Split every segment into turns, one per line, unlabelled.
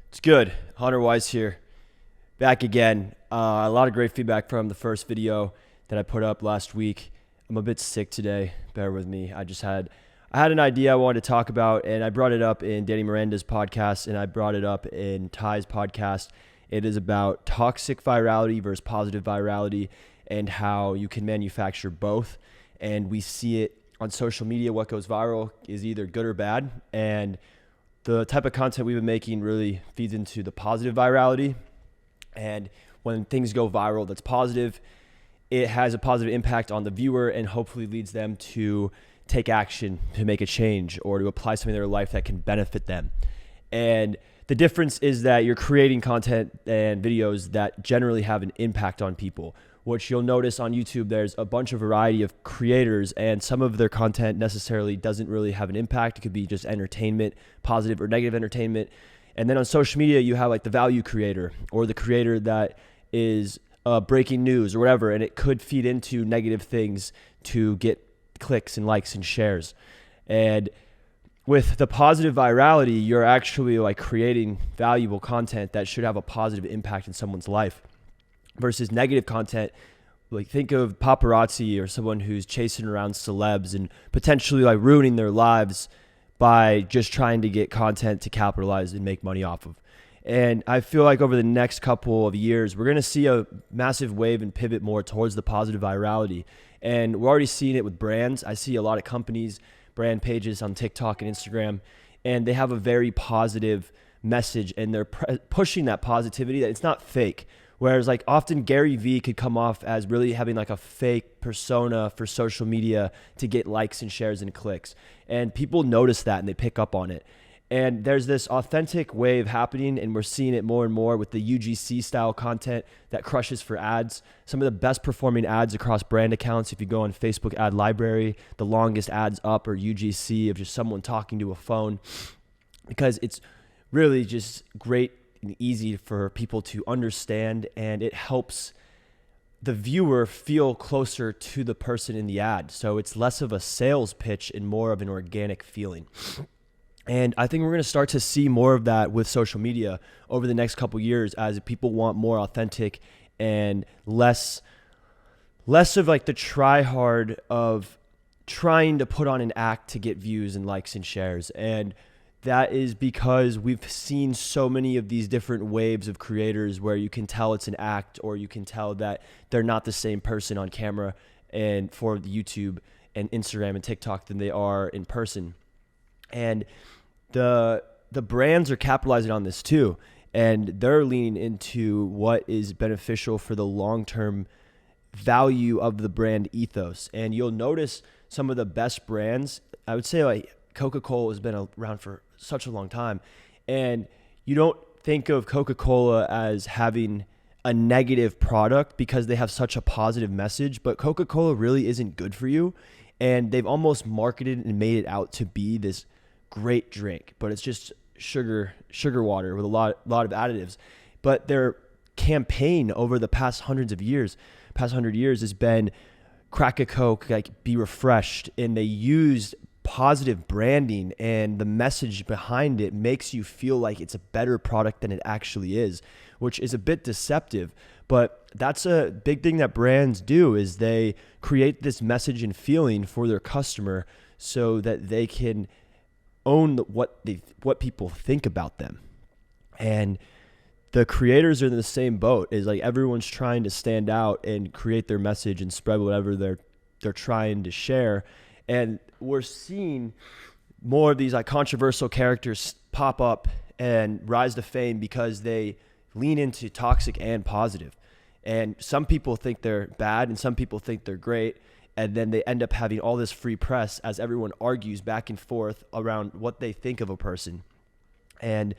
It's good. Hunter Weiss here, back again. A lot of great feedback from the first video that I put up last week. I'm a bit sick today. Bear with me. I had an idea I wanted to talk about, and I brought it up in Danny Miranda's podcast, and I brought it up in Ty's podcast. It is about toxic virality versus positive virality and how you can manufacture both. And we see it on social media. What goes viral is either good or bad. And the type of content we've been making really feeds into the positive virality. And when things go viral that's positive, it has a positive impact on the viewer and hopefully leads them to take action to make a change or to apply something in their life that can benefit them. And the difference is that you're creating content and videos that generally have an impact on people, which you'll notice on YouTube. There's a bunch of variety of creators, and some of their content necessarily doesn't really have an impact. It could be just entertainment, positive or negative entertainment. And then on social media, you have like the value creator or the creator that is breaking news or whatever, and it could feed into negative things to get clicks and likes and shares. And with the positive virality, you're actually like creating valuable content that should have a positive impact in someone's life versus negative content. Like think of paparazzi or someone who's chasing around celebs and potentially like ruining their lives by just trying to get content to capitalize and make money off of. And I feel like over the next couple of years, we're going to see a massive wave and pivot more towards the positive virality. And we're already seeing it with brands. I see a lot of companies, brand pages on TikTok and Instagram, and they have a very positive message, and they're pushing that positivity, that it's not fake. Whereas like often Gary Vee could come off as really having like a fake persona for social media to get likes and shares and clicks. And people notice that and they pick up on it. And there's this authentic wave happening, and we're seeing it more and more with the UGC style content that crushes for ads. Some of the best performing ads across brand accounts, if you go on Facebook ad library, the longest ads up are UGC of just someone talking to a phone, because it's really just great and easy for people to understand, and it helps the viewer feel closer to the person in the ad. So it's less of a sales pitch and more of an organic feeling. And I think we're going to start to see more of that with social media over the next couple years, as people want more authentic and less of like the try hard of trying to put on an act to get views and likes and shares. And that is because we've seen so many of these different waves of creators where you can tell it's an act, or you can tell that they're not the same person on camera and for the YouTube and Instagram and TikTok than they are in person. And the brands are capitalizing on this too, and they're leaning into what is beneficial for the long-term value of the brand ethos. And you'll notice some of the best brands, I would say like Coca-Cola has been around for such a long time, and you don't think of Coca-Cola as having a negative product because they have such a positive message, but Coca-Cola really isn't good for you. And they've almost marketed and made it out to be this great drink, but it's just sugar water with a lot of additives. But their campaign over the past 100 years has been crack a Coke, like be refreshed. And they used positive branding, and the message behind it makes you feel like it's a better product than it actually is, which is a bit deceptive. But that's a big thing that brands do, is they create this message and feeling for their customer so that they can own what people think about them. And the creators are in the same boat. Is like everyone's trying to stand out and create their message and spread whatever they're trying to share. And we're seeing more of these like controversial characters pop up and rise to fame because they lean into toxic and positive. And some people think they're bad and some people think they're great. And then they end up having all this free press as everyone argues back and forth around what they think of a person. And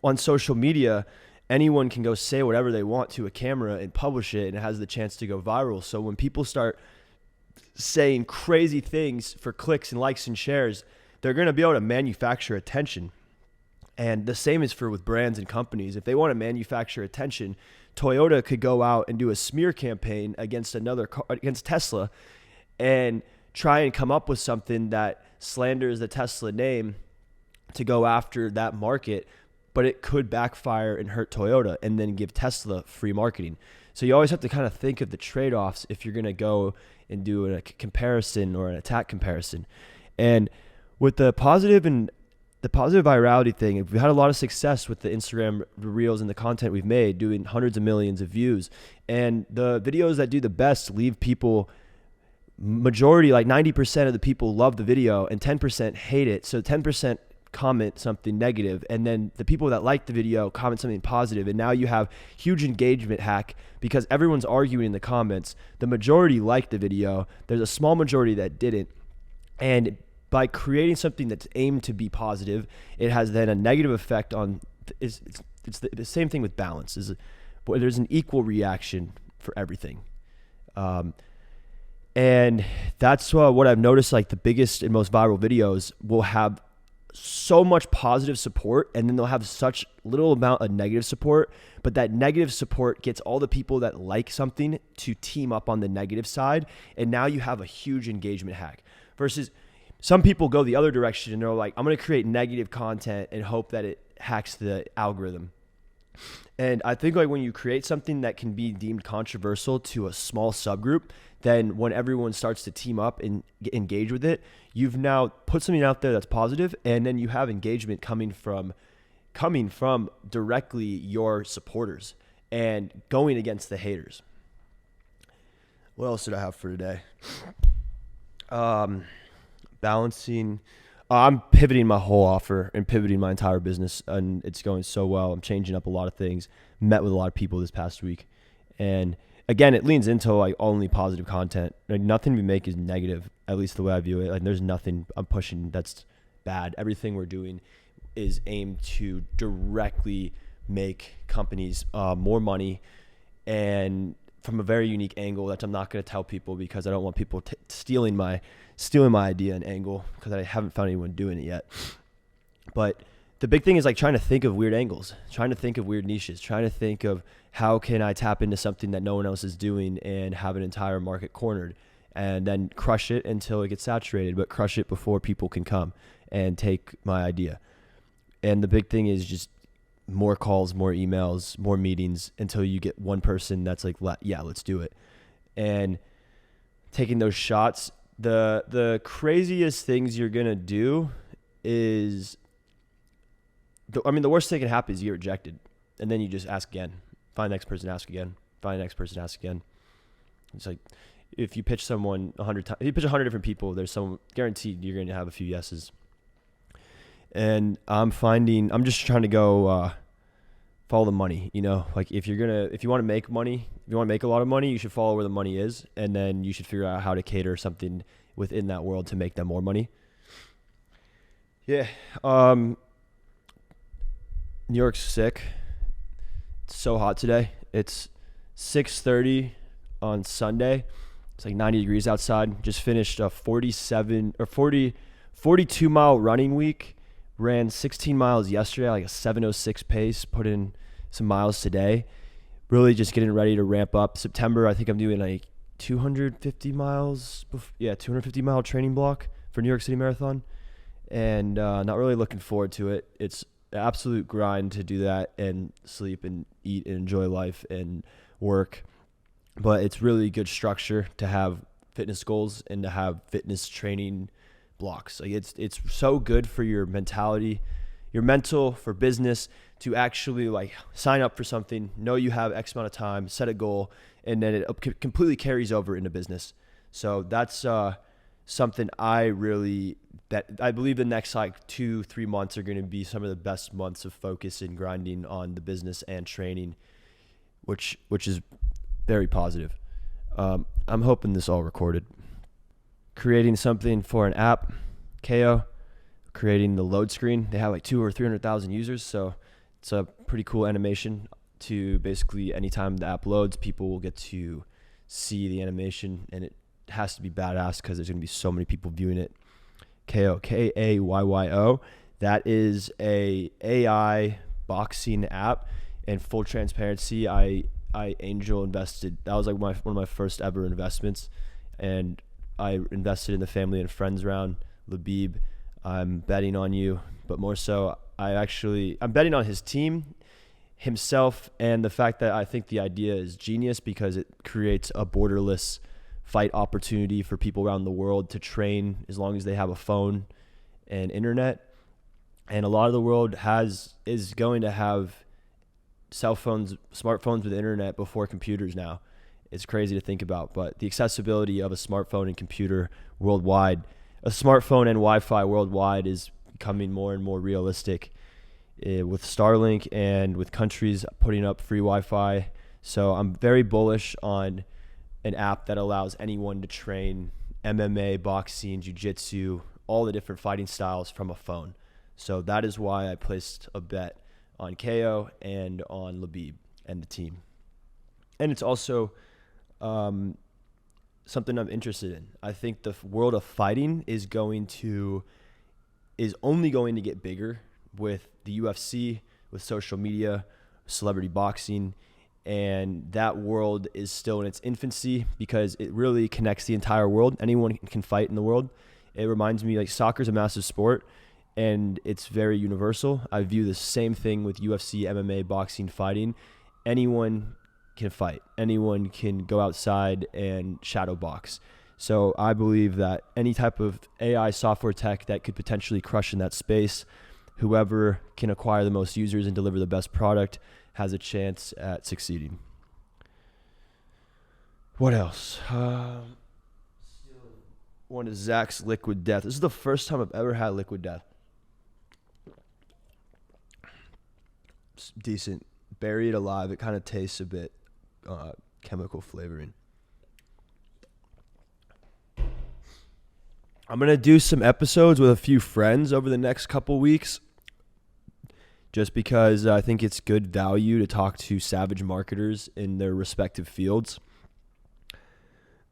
on social media, anyone can go say whatever they want to a camera and publish it, and it has the chance to go viral. So when people start saying crazy things for clicks and likes and shares, they're going to be able to manufacture attention. And the same is with brands and companies. If they want to manufacture attention, Toyota could go out and do a smear campaign against Tesla and try and come up with something that slanders the Tesla name to go after that market. but it could backfire and hurt Toyota and then give Tesla free marketing. So you always have to kind of think of the trade-offs if you're going to go and do a comparison or an attack comparison. And with the positive virality thing, we've had a lot of success with the Instagram reels and the content we've made, doing hundreds of millions of views. And the videos that do the best leave people, majority, like 90% of the people love the video and 10% hate it. So 10% comment something negative, and then the people that like the video comment something positive, and now you have huge engagement hack because everyone's arguing in the comments. The majority liked the video, there's a small majority that didn't, and by creating something that's aimed to be positive, it has then a negative effect on it's the same thing with balance. There's an equal reaction for everything, and that's what I've noticed. Like the biggest and most viral videos will have so much positive support, and then they'll have such little amount of negative support, but that negative support gets all the people that like something to team up on the negative side, and now you have a huge engagement hack. Versus some people go the other direction and they're like, I'm going to create negative content and hope that it hacks the algorithm. And I think like when you create something that can be deemed controversial to a small subgroup, then when everyone starts to team up and engage with it, you've now put something out there that's positive, and then you have engagement coming from directly your supporters and going against the haters. What else did I have for today? Balancing. I'm pivoting my whole offer and pivoting my entire business, and it's going so well. I'm changing up a lot of things. Met with a lot of people this past week, and again, it leans into like only positive content. Like nothing we make is negative, at least the way I view it. Like there's nothing I'm pushing that's bad. Everything we're doing is aimed to directly make companies more money, and from a very unique angle that I'm not going to tell people because I don't want people stealing my idea and angle, because I haven't found anyone doing it yet. But the big thing is like trying to think of weird angles, trying to think of weird niches, trying to think of how can I tap into something that no one else is doing and have an entire market cornered, and then crush it until it gets saturated, but crush it before people can come and take my idea. And the big thing is just more calls, more emails, more meetings until you get one person that's like, yeah, let's do it. And taking those shots. The craziest things you're going to do is, the worst thing that can happen is you get rejected, and then you just ask again. Find the next person, ask again. Find the next person, ask again. It's like if you pitch someone 100 times, if you pitch 100 different people, there's some guaranteed you're going to have a few yeses. And I'm just trying to go follow the money, like if you want to make money, if you want to make a lot of money, you should follow where the money is, and then you should figure out how to cater something within that world to make them more money. Yeah. New York's sick. It's so hot today. It's 6:30 on Sunday. It's like 90 degrees outside. Just finished a 42 mile running week. Ran 16 miles yesterday, like a 7:06 pace, put in some miles today. Really just getting ready to ramp up. September, I think I'm doing like 250 miles. 250 mile training block for New York City Marathon. And not really looking forward to it. It's an absolute grind to do that and sleep and eat and enjoy life and work. But it's really good structure to have fitness goals and to have fitness training blocks. Like it's so good for your mentality, your mental, for business, to actually like sign up for something, know you have X amount of time, set a goal, and then it completely carries over into business. So that's something I believe the next like 2-3 months are going to be some of the best months of focus and grinding on the business and training, which is very positive. I'm hoping this all recorded. Creating something for an app, KAYYO, creating the load screen. They have like 200,000 or 300,000 users, so it's a pretty cool animation to basically anytime the app loads, people will get to see the animation, and it has to be badass because there's going to be so many people viewing it. KAYYO, KAYYO. That is a AI boxing app, and full transparency, I angel invested. That was like one of my first ever investments, and I invested in the family and friends round. Labib, I'm betting on you, but more so, I'm betting on his team, himself, and the fact that I think the idea is genius because it creates a borderless fight opportunity for people around the world to train as long as they have a phone and internet. And a lot of the world is going to have cell phones, smartphones with internet before computers now. It's crazy to think about, but the accessibility of a smartphone and computer worldwide, a smartphone and Wi-Fi worldwide is becoming more and more realistic with Starlink and with countries putting up free Wi-Fi. So I'm very bullish on an app that allows anyone to train MMA, boxing, jiu-jitsu, all the different fighting styles from a phone. So that is why I placed a bet on KAYYO and on Labib and the team. And it's also something I'm interested in. I think the world of fighting is only going to get bigger with the UFC, with social media, celebrity boxing, and that world is still in its infancy because it really connects the entire world. Anyone can fight in the world. It reminds me, like, soccer is a massive sport and it's very universal. I view the same thing with UFC, MMA, boxing, fighting. Anyone can fight. Anyone can go outside and shadow box. So I believe that any type of AI software tech that could potentially crush in that space, whoever can acquire the most users and deliver the best product has a chance at succeeding. What else? One is Zach's Liquid Death. This is the first time I've ever had Liquid Death. It's decent. Bury it alive. It kind of tastes a bit chemical flavoring. I'm going to do some episodes with a few friends over the next couple weeks just because I think it's good value to talk to savage marketers in their respective fields.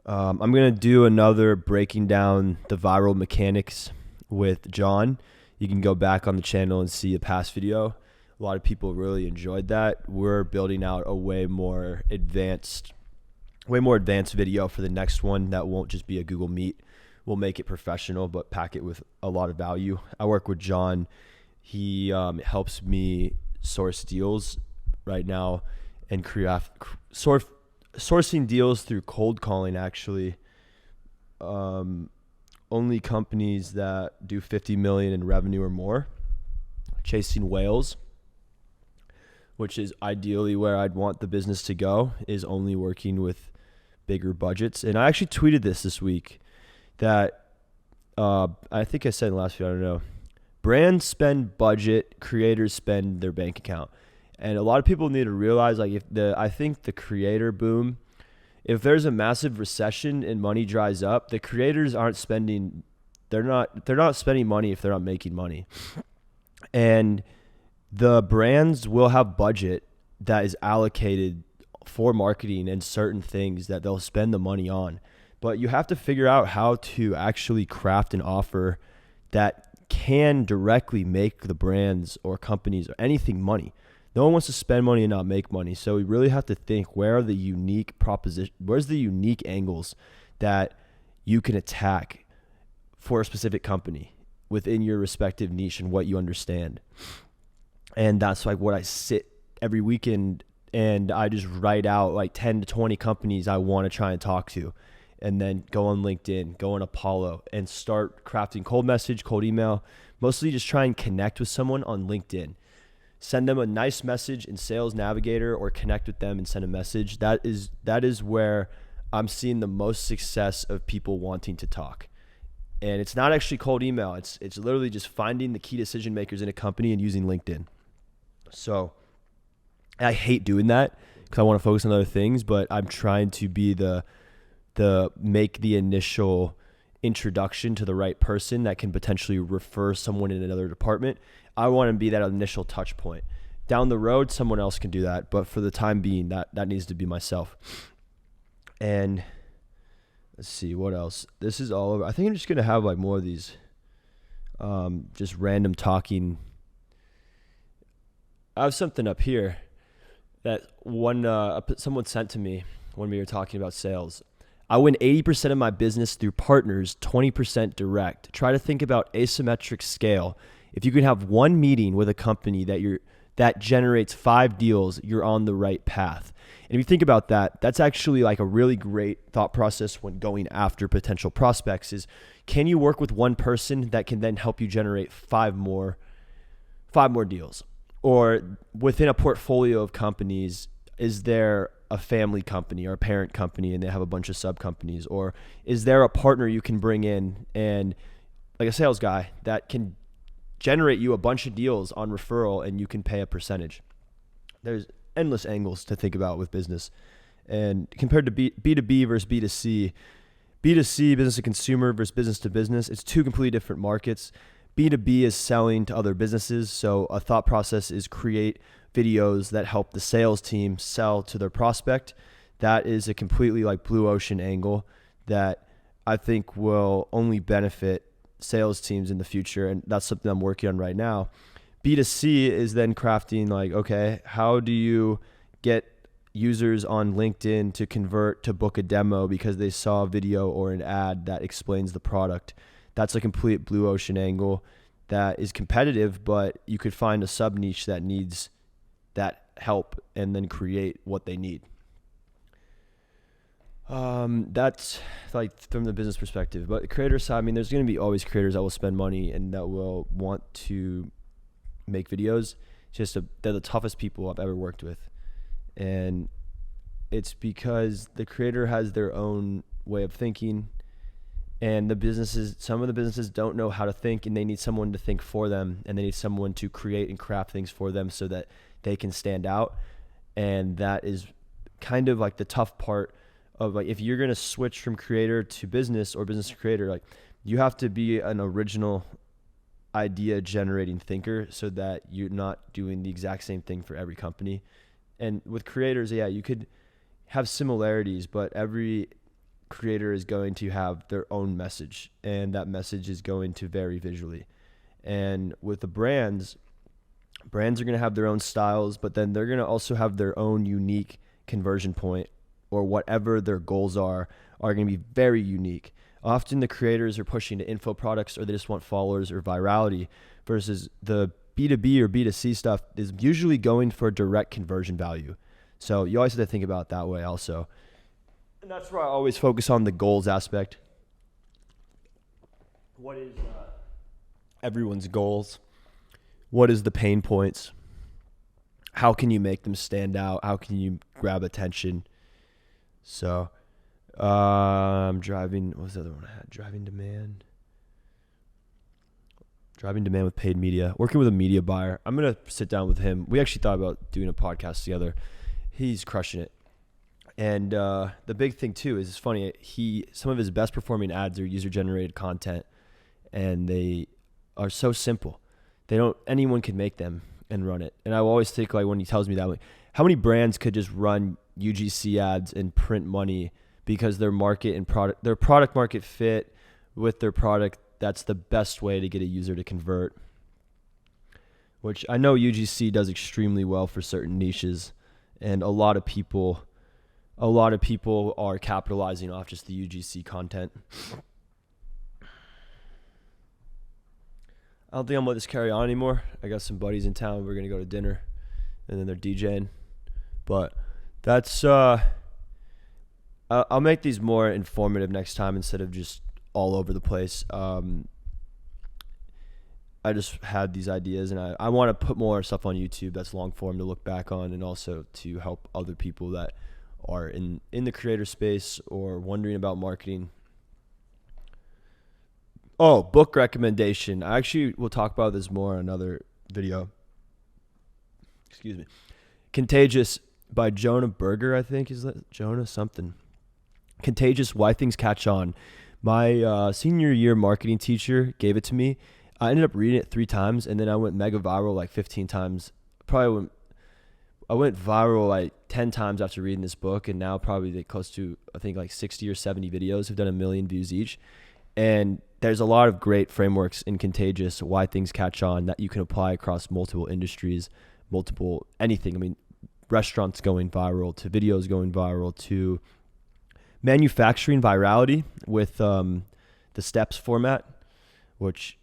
I'm going to do another breaking down the viral mechanics with John. You can go back on the channel and see a past video. A lot of people really enjoyed that. We're building out a way more advanced video for the next one that won't just be a Google Meet. We'll make it professional, but pack it with a lot of value. I work with John. He helps me source deals right now and sourcing deals through cold calling, actually. Only companies that do 50 million in revenue or more, chasing whales, which is ideally where I'd want the business to go, is only working with bigger budgets. And I actually tweeted this week that I think I said in the last video, I don't know. Brands spend budget, creators spend their bank account. And a lot of people need to realize, like, I think the creator boom, if there's a massive recession and money dries up, the creators aren't spending, they're not spending money if they're not making money. And the brands will have budget that is allocated for marketing and certain things that they'll spend the money on. But you have to figure out how to actually craft an offer that can directly make the brands or companies or anything money. No one wants to spend money and not make money. So we really have to think, where's the unique angles that you can attack for a specific company within your respective niche and what you understand. And that's like what I sit every weekend and I just write out like 10 to 20 companies I want to try and talk to, and then go on LinkedIn, go on Apollo, and start crafting cold message, cold email. Mostly just try and connect with someone on LinkedIn. Send them a nice message in Sales Navigator, or connect with them and send a message. That is where I'm seeing the most success of people wanting to talk. And it's not actually cold email. It's literally just finding the key decision makers in a company and using LinkedIn. So I hate doing that because I want to focus on other things, but I'm trying to be the make the initial introduction to the right person that can potentially refer someone in another department. I want to be that initial touch point. Down the road, someone else can do that, but for the time being, that needs to be myself. And let's see, what else? This is all over. I think I'm just going to have like more of these just random talking. I have something up here that someone sent to me when we were talking about sales. I win 80% of my business through partners, 20% direct. Try to think about asymmetric scale. If you can have one meeting with a company that generates 5 deals, you're on the right path. And if you think about that, that's actually like a really great thought process when going after potential prospects is, can you work with one person that can then help you generate 5 more deals? Or within a portfolio of companies, is there a family company or a parent company and they have a bunch of sub companies? Or is there a partner you can bring in and like a sales guy that can generate you a bunch of deals on referral and you can pay a percentage? There's endless angles to think about with business. And compared to B2B versus B2C, B2C, business to consumer versus business to business, it's 2 completely different markets. B2B is selling to other businesses. So a thought process is create videos that help the sales team sell to their prospect. That is a completely like blue ocean angle that I think will only benefit sales teams in the future. And that's something I'm working on right now. B2C is then crafting like, okay, how do you get users on LinkedIn to convert to book a demo because they saw a video or an ad that explains the product? That's a complete blue ocean angle that is competitive, but you could find a sub niche that needs that help and then create what they need. That's like from the business perspective. But the creator side, I mean, there's going to be always creators that will spend money and that will want to make videos. They're the toughest people I've ever worked with. And it's because the creator has their own way of thinking, and some of the businesses don't know how to think, and they need someone to think for them, and they need someone to create and craft things for them so that they can stand out. And that is kind of like the tough part of like, if you're going to switch from creator to business or business to creator, like you have to be an original idea generating thinker so that you're not doing the exact same thing for every company. And with creators, yeah, you could have similarities, but every creator is going to have their own message, and that message is going to vary visually. And with the brands are going to have their own styles, but then they're going to also have their own unique conversion point, or whatever their goals are going to be very unique. Often the creators are pushing to info products, or they just want followers or virality, versus the B2B or B2C stuff is usually going for direct conversion value. So you always have to think about it that way also. And that's where I always focus on the goals aspect. What is everyone's goals? What is the pain points? How can you make them stand out? How can you grab attention? So I'm driving. What was the other one I had? Driving demand with paid media. Working with a media buyer. I'm going to sit down with him. We actually thought about doing a podcast together. He's crushing it. And the big thing too is, it's funny, some of his best performing ads are user generated content, and they are so simple. Anyone can make them and run it. And I always think, like, when he tells me that, like, how many brands could just run UGC ads and print money because their product market fit with their product? That's the best way to get a user to convert, which I know UGC does extremely well for certain niches, and a lot of people are capitalizing off just the UGC content. I don't think I'm going to let this carry on anymore. I got some buddies in town. We're going to go to dinner, and then they're DJing. But that's I'll make these more informative next time instead of just all over the place. I just had these ideas, and I want to put more stuff on YouTube that's long form to look back on, and also to help other people that are in the creator space or wondering about marketing. Oh, book recommendation. I actually will talk about this more in another video. Excuse me. Contagious by Jonah Berger, I think. Is that Jonah something? Contagious, Why Things Catch On. My senior year marketing teacher gave it to me. I ended up reading it 3 times, and then I went mega viral like 15 times. I went viral like 10 times after reading this book, and now probably like close to, I think, like 60 or 70 videos have done 1 million views each. And there's a lot of great frameworks in Contagious, Why Things Catch On, that you can apply across multiple industries, anything. I mean, restaurants going viral, to videos going viral, to manufacturing virality with the steps format, which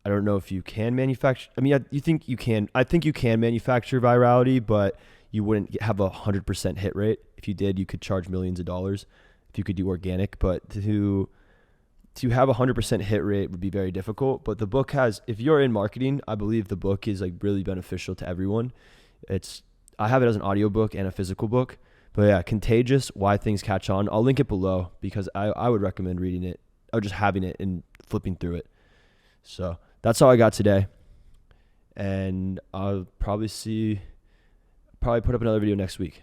I don't know if you can manufacture. I mean, you think you can. I think you can manufacture virality, but you wouldn't have 100% hit rate. If you did, you could charge millions of dollars if you could do organic. But to have 100% hit rate would be very difficult. But the book has, if you're in marketing, I believe the book is like really beneficial to everyone. I have it as an audiobook and a physical book. But yeah, Contagious, Why Things Catch On. I'll link it below because I would recommend reading it or just having it and flipping through it. So that's all I got today. And I'll probably put up another video next week.